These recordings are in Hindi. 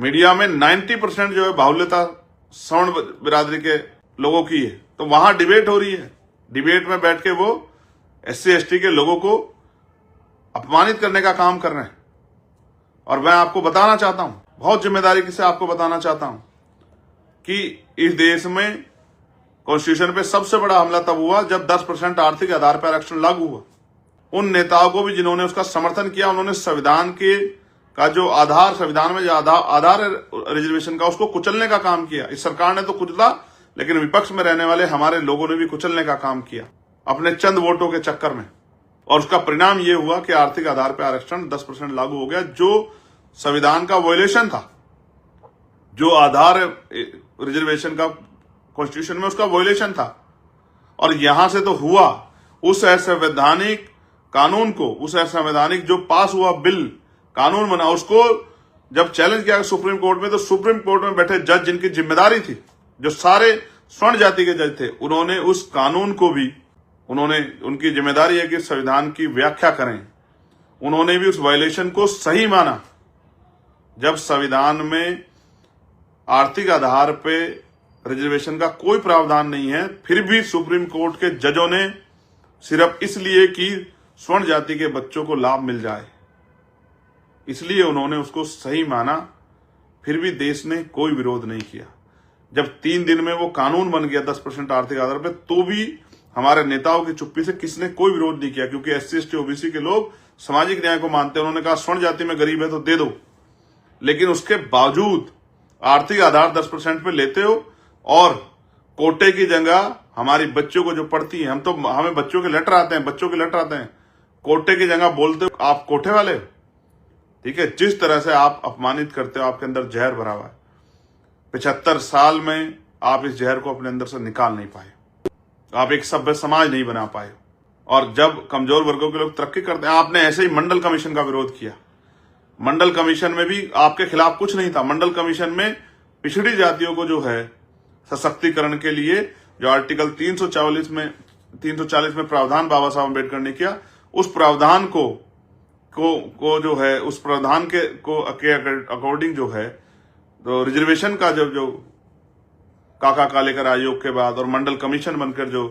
मीडिया में 90% जो है बाहुल्यता सवर्ण बिरादरी के लोगों की है, तो वहां डिबेट हो रही है। डिबेट में बैठ के वो SC ST के लोगों को अपमानित करने का काम कर रहे हैं। और मैं आपको बताना चाहता हूं, बहुत जिम्मेदारी से आपको बताना चाहता हूं कि इस देश में कॉन्स्टिट्यूशन पे सबसे बड़ा हमला तब हुआ जब 10% आर्थिक आधार पर आरक्षण लागू हुआ। उन नेताओं को भी जिन्होंने उसका समर्थन किया, उन्होंने संविधान के का जो आधार, संविधान में जो आधार रिजर्वेशन का, उसको कुचलने का काम किया। इस सरकार ने तो कुचला, लेकिन विपक्ष में रहने वाले हमारे लोगों ने भी कुचलने का काम किया अपने चंद वोटों के चक्कर में। और उसका परिणाम यह हुआ कि आर्थिक आधार पर आरक्षण 10% लागू हो गया, जो संविधान का वॉयलेशन था, जो आधार रिजर्वेशन का कॉन्स्टिट्यूशन में उसका वॉयलेशन था। और यहां से तो हुआ उस असंवैधानिक कानून को, उस असंवैधानिक जो पास हुआ बिल, कानून बना, उसको जब चैलेंज किया सुप्रीम कोर्ट में, तो सुप्रीम कोर्ट में बैठे जज, जिनकी जिम्मेदारी थी, जो सारे स्वर्ण जाति के जज थे, उन्होंने उस कानून को भी, उनकी जिम्मेदारी है कि संविधान की व्याख्या करें, उन्होंने भी उस वायलेशन को सही माना। जब संविधान में आर्थिक आधार पे रिजर्वेशन का कोई प्रावधान नहीं है, फिर भी सुप्रीम कोर्ट के जजों ने सिर्फ इसलिए कि स्वर्ण जाति के बच्चों को लाभ मिल जाए, इसलिए उन्होंने उसको सही माना, फिर भी देश ने कोई विरोध नहीं किया। जब 3 दिन में वो कानून बन गया 10% आर्थिक आधार पे, तो भी हमारे नेताओं की चुप्पी से किसने कोई विरोध नहीं किया, क्योंकि SC ST OBC के लोग सामाजिक न्याय को मानते हैं। उन्होंने कहा स्वर्ण जाति में गरीब है तो दे दो, लेकिन उसके बावजूद आर्थिक आधार 10% पे लेते हो और कोटे की जगह हमारी बच्चों को जो पढ़ती है, हमें बच्चों के लेटर आते हैं, कोटे की जगह बोलते हो आप कोठे वाले हो। ठीक है, जिस तरह से आप अपमानित करते हो, आपके अंदर जहर भरा हुआ है। 75 साल में आप इस जहर को अपने अंदर से निकाल नहीं पाए, आप एक सभ्य समाज नहीं बना पाए। और जब कमजोर वर्गों के लोग तरक्की करते हैं, आपने ऐसे ही मंडल कमीशन का विरोध किया। मंडल कमीशन में भी आपके खिलाफ कुछ नहीं था। मंडल कमीशन में पिछड़ी जातियों को जो है सशक्तिकरण के लिए जो आर्टिकल 340 में प्रावधान बाबा साहब अम्बेडकर ने किया, उस प्रावधान को जो है, उस प्रावधान के अकॉर्डिंग जो है, तो रिजर्वेशन का जो काका कालेकर आयोग के बाद और मंडल कमीशन बनकर जो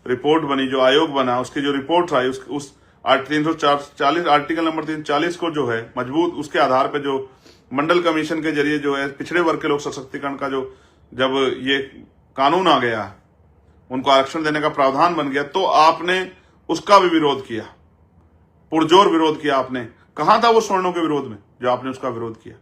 रिपोर्ट बनी, जो आयोग बना, उसकी जो रिपोर्ट आई, उस 340 आर्टिकल नंबर 340 को जो है मजबूत, उसके आधार पे जो मंडल कमीशन के जरिए जो है पिछड़े वर्ग के लोग सशक्तिकरण का जो जब ये कानून आ गया, उनको आरक्षण देने का प्रावधान बन गया, तो आपने उसका भी विरोध किया, पुरजोर विरोध किया आपने। कहां था वो स्वर्णों के विरोध में जो आपने उसका विरोध किया?